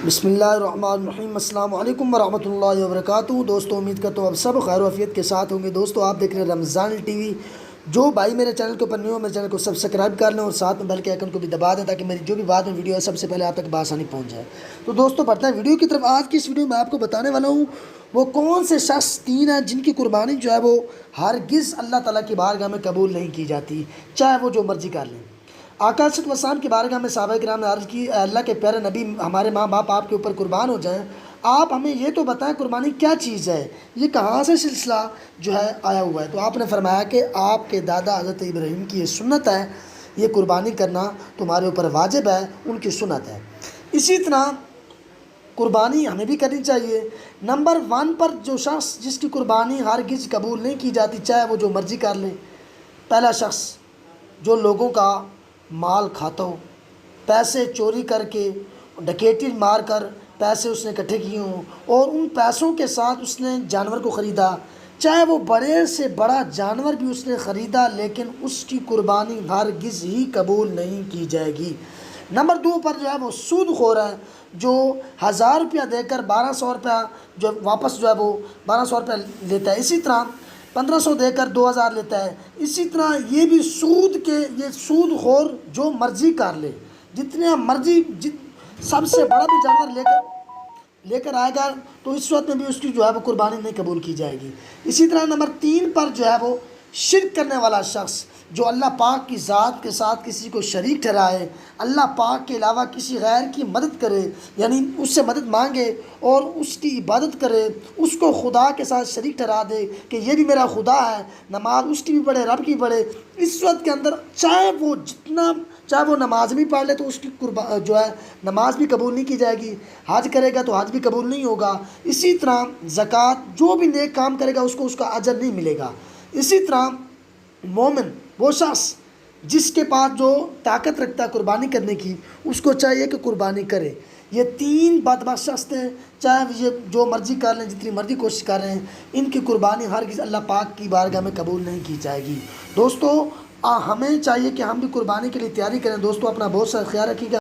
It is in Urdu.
بسم اللہ الرحمن الرحیم۔ السلام علیکم ورحمۃ اللہ وبرکاتہ۔ دوستو امید کرتا ہوں آپ سب خیر و عافیت کے ساتھ ہوں گے۔ دوستو آپ دیکھ رہے ہیں رمضان ٹی وی۔ جو بھائی میرے چینل کے اوپر نیو میرے چینل کو سبسکرائب کر لیں اور ساتھ میں بیل کے آئیکن کو بھی دبا دیں تاکہ میری جو بھی بعد میں ویڈیو ہے سب سے پہلے آپ تک بآسانی پہنچ جائے۔ تو دوستو بڑھتے ہیں ویڈیو کی طرف۔ آج کی اس ویڈیو میں آپ کو بتانے والا ہوں وہ کون سے شخص تین ہیں جن کی قربانی جو ہے وہ ہرگز اللہ تعالیٰ کی بارگاہ میں قبول نہیں کی جاتی، چاہے وہ جو مرضی کر لیں۔ آقا صلی اللہ علیہ وسلم کی بارگاہ میں صحابہ کرام نے عرض کی، اے اللہ کے پیارے نبی، ہمارے ماں باپ آپ کے اوپر قربان ہو جائیں، آپ ہمیں یہ تو بتائیں قربانی کیا چیز ہے، یہ کہاں سے سلسلہ جو ہے آیا ہوا ہے؟ تو آپ نے فرمایا کہ آپ کے دادا حضرت ابراہیم کی یہ سنت ہے، یہ قربانی کرنا تمہارے اوپر واجب ہے، ان کی سنت ہے۔ اسی طرح قربانی ہمیں بھی کرنی چاہیے۔ نمبر 1 پر جو شخص جس کی قربانی ہرگز قبول نہیں کی جاتی، چاہے وہ جو مرضی کر لے، پہلا شخص جو لوگوں کا مال کھاتا ہو، پیسے چوری کر کے، ڈکیٹی مار کر پیسے اس نے اکٹھے کیے ہوں اور ان پیسوں کے ساتھ اس نے جانور کو خریدا، چاہے وہ بڑے سے بڑا جانور بھی اس نے خریدا، لیکن اس کی قربانی ہرگز ہی قبول نہیں کی جائے گی۔ نمبر 2 پر جو ہے وہ سود خور ہے، جو 1000 روپیہ دے کر 1200 روپیہ جو واپس جو ہے وہ 1200 روپیہ لیتا ہے، اسی طرح 1500 دے کر 2000 لیتا ہے۔ اسی طرح یہ بھی یہ سود خور جو مرضی کر لے، جتنا مرضی سب سے بڑا بھی جانور لے کر آئے گا تو اس وقت میں بھی اس کی جو ہے وہ قربانی نہیں قبول کی جائے گی۔ اسی طرح نمبر 3 پر جو ہے وہ شرک کرنے والا شخص، جو اللہ پاک کی ذات کے ساتھ کسی کو شریک ٹھہرائے، اللہ پاک کے علاوہ کسی غیر کی مدد کرے، یعنی اس سے مدد مانگے اور اس کی عبادت کرے، اس کو خدا کے ساتھ شریک ٹھہرا دے کہ یہ بھی میرا خدا ہے، نماز اس کی بھی پڑھے، رب کی بھی پڑھے، اس وقت کے اندر چاہے وہ نماز بھی پڑھ لے تو اس کی جو ہے نماز بھی قبول نہیں کی جائے گی، حج کرے گا تو حج بھی قبول نہیں ہوگا۔ اسی طرح زکوٰۃ، جو بھی نیک کام کرے گا اس کو اس کا اجر نہیں ملے گا۔ اسی طرح مومن وہ شخص جس کے پاس جو طاقت رکھتا ہے قربانی کرنے کی، اس کو چاہیے کہ قربانی کرے۔ یہ 3 بدبخت شخص ہیں، چاہے یہ جو مرضی کر لیں، جتنی مرضی کوشش کر رہے ہیں، ان کی قربانی ہرگز اللہ پاک کی بارگاہ میں قبول نہیں کی جائے گی۔ دوستو ہمیں چاہیے کہ ہم بھی قربانی کے لیے تیاری کریں۔ دوستو اپنا بہت سارا خیال رکھیے گا۔